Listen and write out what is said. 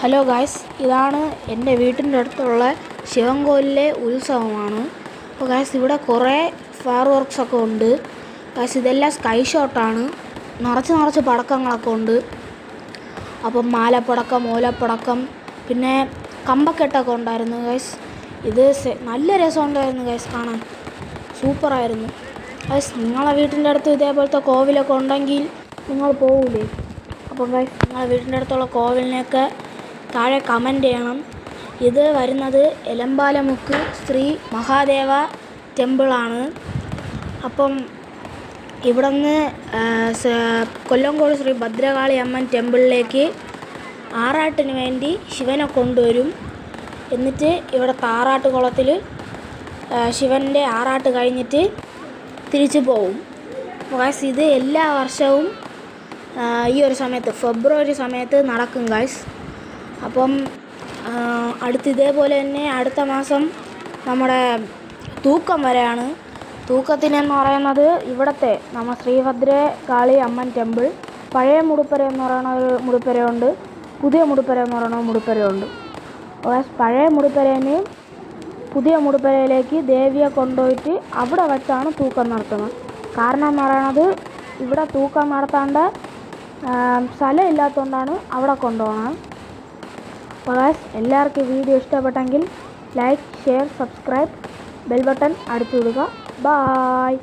Hello guys, ഇതാണ് എൻ്റെ വീട്ടിൻ്റെ അടുത്തുള്ള ശിവൻകോവിലിലെ ഉത്സവമാണ്. അപ്പോൾ ഗായ്സ്, ഇവിടെ കുറേ ഫയർ വർക്ക്സൊക്കെ ഉണ്ട്. ഗായ്സ്, ഇതെല്ലാം സ്കൈ ഷോട്ടാണ്. നിറച്ച് പടക്കങ്ങളൊക്കെ ഉണ്ട്. അപ്പം മാലപ്പടക്കം, ഓലപ്പടക്കം, പിന്നെ കമ്പക്കെട്ടൊക്കെ ഉണ്ടായിരുന്നു ഗായ്സ്. ഇത് നല്ല രസമുണ്ടായിരുന്നു ഗായ്സ്, കാണാൻ സൂപ്പറായിരുന്നു ഗായ്സ്. നിങ്ങളെ വീട്ടിൻ്റെ അടുത്ത് ഇതേപോലത്തെ കോവിലൊക്കെ ഉണ്ടെങ്കിൽ നിങ്ങൾ പോകൂലേ? അപ്പം ഗായ്സ്, നിങ്ങളെ വീട്ടിൻ്റെ അടുത്തുള്ള കോവിലിനെയൊക്കെ താഴെ കമൻറ്റ് ചെയ്യണം. ഇത് വരുന്നത് എലമ്പാലമുക്ക് ശ്രീ മഹാദേവ ടെമ്പിളാണ്. അപ്പം ഇവിടെ നിന്ന് കൊല്ലംകോട് ശ്രീ ഭദ്രകാളി അമ്മൻ ടെമ്പിളിലേക്ക് ആറാട്ടിന് വേണ്ടി ശിവനെ കൊണ്ടുവരും. എന്നിട്ട് ഇവിടെ താറാട്ട് കുളത്തിൽ ശിവൻ്റെ ആറാട്ട് കഴിഞ്ഞിട്ട് തിരിച്ചു പോകും. ഗായ്സ്, ഇത് എല്ലാ വർഷവും ഈ ഒരു സമയത്ത് ഫെബ്രുവരി സമയത്ത് നടക്കും ഗായ്സ്. അപ്പം ഇതേപോലെ തന്നെ അടുത്ത മാസം നമ്മുടെ തൂക്കം വരെയാണ്. തൂക്കത്തിനെന്ന് പറയുന്നത് ഇവിടുത്തെ നമ്മൾ ശ്രീഭദ്രകാളി അമ്മൻ ടെമ്പിൾ പഴയ മുടുപ്പര എന്ന് പറയുന്ന ഒരു മുടുപ്പരയുണ്ട്, പുതിയ മുടുപ്പര എന്ന് പറയുന്ന മുടുപ്പരയുണ്ട്. പഴയ മുടുപ്പരേനെയും പുതിയ മുടുപ്പരയിലേക്ക് ദേവിയെ കൊണ്ടുപോയിട്ട് അവിടെ വച്ചാണ് തൂക്കം നടത്തുന്നത്. കാരണം എന്ന് പറയുന്നത് ഇവിടെ തൂക്കം നടത്താണ്ട സ്ഥലം ഇല്ലാത്തതുകൊണ്ടാണ് അവിടെ കൊണ്ടുപോകുന്നത്. അപ്പോൾ എല്ലാവർക്കും വീഡിയോ ഇഷ്ടപ്പെട്ടെങ്കിൽ like, share, subscribe, bell button അടിച്ചു വിടുക. ബായ്.